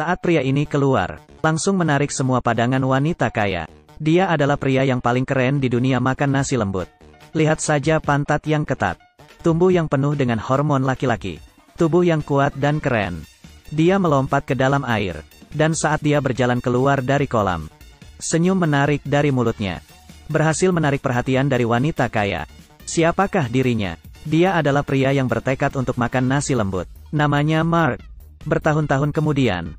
Saat pria ini keluar, langsung menarik semua pandangan wanita kaya. Dia adalah pria yang paling keren di dunia makan nasi lembut. Lihat saja pantat yang ketat. Tubuh yang penuh dengan hormon laki-laki. Tubuh yang kuat dan keren. Dia melompat ke dalam air. Dan saat dia berjalan keluar dari kolam, senyum menarik dari mulutnya. Berhasil menarik perhatian dari wanita kaya. Siapakah dirinya? Dia adalah pria yang bertekad untuk makan nasi lembut. Namanya Mark. Bertahun-tahun kemudian,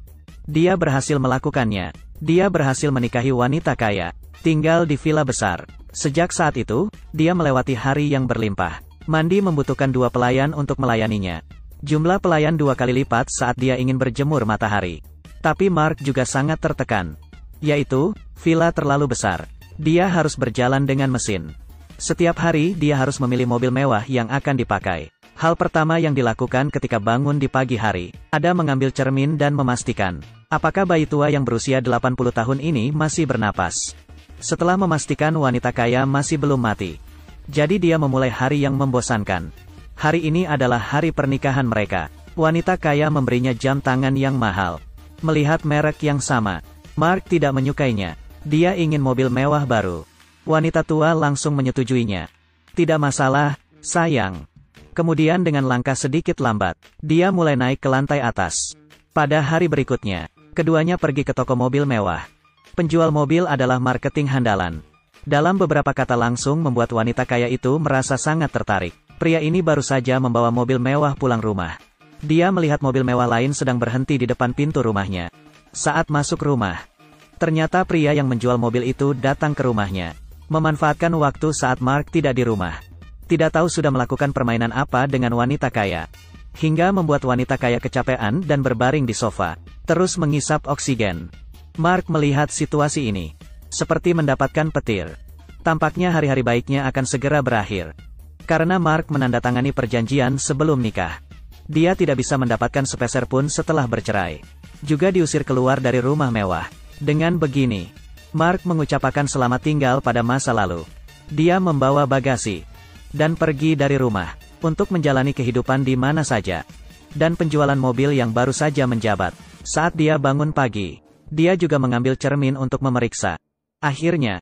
dia berhasil melakukannya. Dia berhasil menikahi wanita kaya, tinggal di villa besar. Sejak saat itu, dia melewati hari yang berlimpah. Mandi membutuhkan 2 pelayan untuk melayaninya. Jumlah pelayan 2 kali lipat saat dia ingin berjemur matahari. Tapi Mark juga sangat tertekan. Yaitu, villa terlalu besar. Dia harus berjalan dengan mesin. Setiap hari dia harus memilih mobil mewah yang akan dipakai. Hal pertama yang dilakukan ketika bangun di pagi hari, ada mengambil cermin dan memastikan, apakah bayi tua yang berusia 80 tahun ini masih bernapas. Setelah memastikan wanita kaya masih belum mati. Jadi dia memulai hari yang membosankan. Hari ini adalah hari pernikahan mereka. Wanita kaya memberinya jam tangan yang mahal. Melihat merek yang sama, Mark tidak menyukainya. Dia ingin mobil mewah baru. Wanita tua langsung menyetujuinya. Tidak masalah, sayang. Kemudian dengan langkah sedikit lambat, dia mulai naik ke lantai atas. Pada hari berikutnya, keduanya pergi ke toko mobil mewah. Penjual mobil adalah marketing handalan. Dalam beberapa kata langsung membuat wanita kaya itu merasa sangat tertarik. Pria ini baru saja membawa mobil mewah pulang rumah. Dia melihat mobil mewah lain sedang berhenti di depan pintu rumahnya. Saat masuk rumah, ternyata pria yang menjual mobil itu datang ke rumahnya. Memanfaatkan waktu saat Mark tidak di rumah. Tidak tahu sudah melakukan permainan apa dengan wanita kaya. Hingga membuat wanita kaya kecapean dan berbaring di sofa. Terus mengisap oksigen. Mark melihat situasi ini. Seperti mendapatkan petir. Tampaknya hari-hari baiknya akan segera berakhir. Karena Mark menandatangani perjanjian sebelum nikah. Dia tidak bisa mendapatkan sepeser pun setelah bercerai. Juga diusir keluar dari rumah mewah. Dengan begini, Mark mengucapkan selamat tinggal pada masa lalu. Dia membawa bagasi dan pergi dari rumah, untuk menjalani kehidupan di mana saja. Dan penjualan mobil yang baru saja menjabat. Saat dia bangun pagi, dia juga mengambil cermin untuk memeriksa. Akhirnya,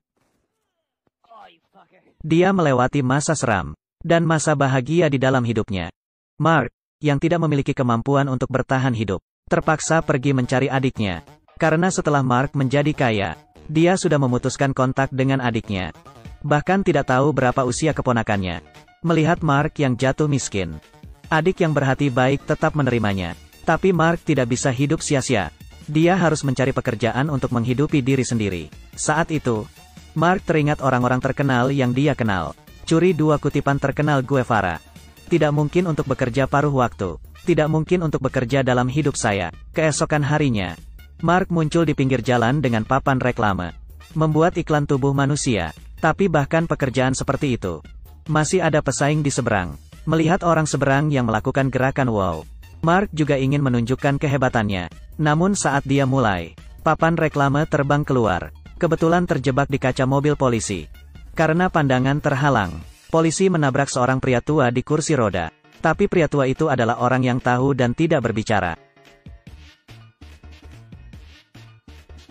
dia melewati masa seram, dan masa bahagia di dalam hidupnya. Mark, yang tidak memiliki kemampuan untuk bertahan hidup, terpaksa pergi mencari adiknya. Karena setelah Mark menjadi kaya, dia sudah memutuskan kontak dengan adiknya. Bahkan tidak tahu berapa usia keponakannya. Melihat Mark yang jatuh miskin, adik yang berhati baik tetap menerimanya. Tapi Mark tidak bisa hidup sia-sia. Dia harus mencari pekerjaan untuk menghidupi diri sendiri. Saat itu, Mark teringat orang-orang terkenal yang dia kenal. Curi 2 kutipan terkenal Guevara. Tidak mungkin untuk bekerja paruh waktu. Tidak mungkin untuk bekerja dalam hidup saya. Keesokan harinya, Mark muncul di pinggir jalan dengan papan reklame. Membuat iklan tubuh manusia. Tapi bahkan pekerjaan seperti itu, masih ada pesaing di seberang. Melihat orang seberang yang melakukan gerakan wow, Mark juga ingin menunjukkan kehebatannya. Namun saat dia mulai, papan reklame terbang keluar. Kebetulan terjebak di kaca mobil polisi. Karena pandangan terhalang, polisi menabrak seorang pria tua di kursi roda. Tapi pria tua itu adalah orang yang tahu dan tidak berbicara.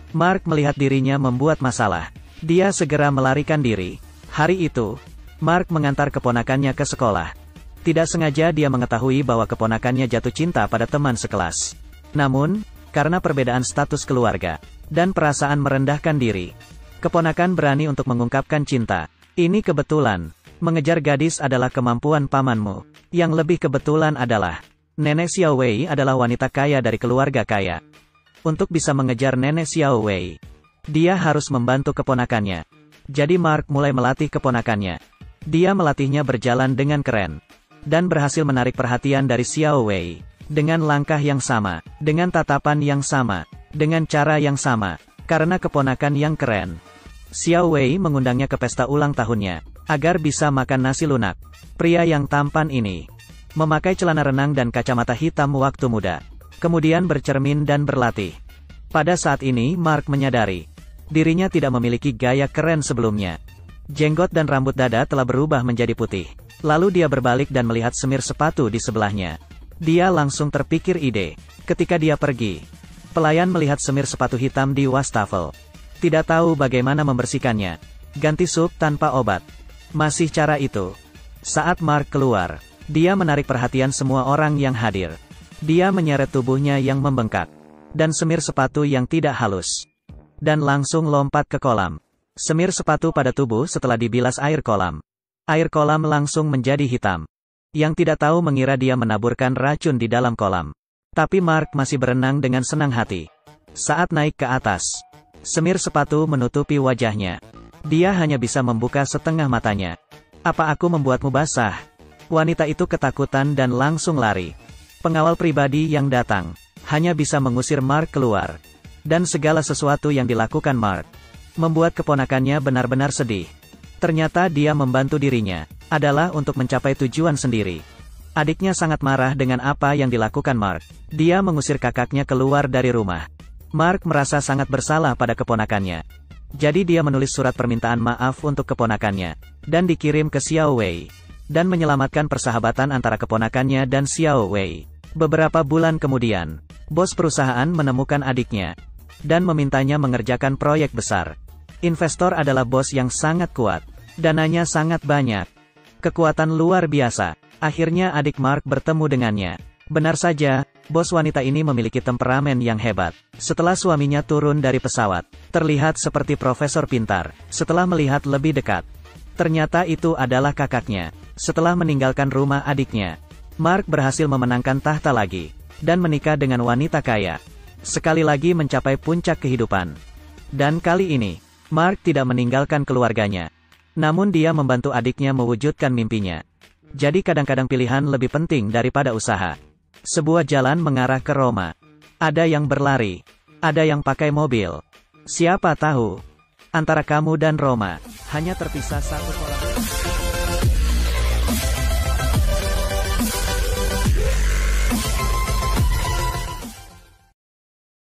Mark melihat dirinya membuat masalah. Dia segera melarikan diri. Hari itu, Mark mengantar keponakannya ke sekolah. Tidak sengaja dia mengetahui bahwa keponakannya jatuh cinta pada teman sekelas. Namun, karena perbedaan status keluarga, dan perasaan merendahkan diri, keponakan berani untuk mengungkapkan cinta. Ini kebetulan. Mengejar gadis adalah kemampuan pamanmu. Yang lebih kebetulan adalah, Nenek Xiao Wei adalah wanita kaya dari keluarga kaya. Untuk bisa mengejar Nenek Xiao Wei, dia harus membantu keponakannya. Jadi Mark mulai melatih keponakannya. Dia melatihnya berjalan dengan keren. Dan berhasil menarik perhatian dari Xiao Wei. Dengan langkah yang sama. Dengan tatapan yang sama. Dengan cara yang sama. Karena keponakan yang keren. Xiao Wei mengundangnya ke pesta ulang tahunnya. Agar bisa makan nasi lunak. Pria yang tampan ini memakai celana renang dan kacamata hitam waktu muda. Kemudian bercermin dan berlatih. Pada saat ini Mark menyadari dirinya tidak memiliki gaya keren sebelumnya. Jenggot dan rambut dada telah berubah menjadi putih. Lalu dia berbalik dan melihat semir sepatu di sebelahnya. Dia langsung terpikir ide. Ketika dia pergi Pelayan melihat semir sepatu hitam di wastafel. Tidak tahu bagaimana membersihkannya. Ganti sup tanpa obat. Masih cara itu. Saat Mark keluar, dia menarik perhatian semua orang yang hadir. Dia menyeret tubuhnya yang membengkak. Dan semir sepatu yang tidak halus. Dan langsung lompat ke kolam. Semir sepatu pada tubuh setelah dibilas air kolam. Air kolam langsung menjadi hitam. Yang tidak tahu mengira dia menaburkan racun di dalam kolam. Tapi Mark masih berenang dengan senang hati. Saat naik ke atas, semir sepatu menutupi wajahnya. Dia hanya bisa membuka setengah matanya. Apa aku membuatmu basah? Wanita itu ketakutan dan langsung lari. Pengawal pribadi yang datang hanya bisa mengusir Mark keluar. Dan segala sesuatu yang dilakukan Mark membuat keponakannya benar-benar sedih. Ternyata dia membantu dirinya adalah untuk mencapai tujuan sendiri. Adiknya sangat marah dengan apa yang dilakukan Mark. Dia mengusir kakaknya keluar dari rumah. Mark merasa sangat bersalah pada keponakannya. Jadi dia menulis surat permintaan maaf untuk keponakannya. Dan dikirim ke Xiao Wei. Dan menyelamatkan persahabatan antara keponakannya dan Xiao Wei. Beberapa bulan kemudian, bos perusahaan menemukan adiknya. Dan memintanya mengerjakan proyek besar. Investor adalah bos yang sangat kuat. Dananya sangat banyak. Kekuatan luar biasa. Akhirnya adik Mark bertemu dengannya. Benar saja, bos wanita ini memiliki temperamen yang hebat. Setelah suaminya turun dari pesawat, terlihat seperti profesor pintar. Setelah melihat lebih dekat, ternyata itu adalah kakaknya. Setelah meninggalkan rumah adiknya, Mark berhasil memenangkan tahta lagi. Dan menikah dengan wanita kaya. Sekali lagi mencapai puncak kehidupan. Dan kali ini, Mark tidak meninggalkan keluarganya. Namun dia membantu adiknya mewujudkan mimpinya. Jadi kadang-kadang pilihan lebih penting daripada usaha. Sebuah jalan mengarah ke Roma. Ada yang berlari. Ada yang pakai mobil. Siapa tahu, antara kamu dan Roma, hanya terpisah satu kolam.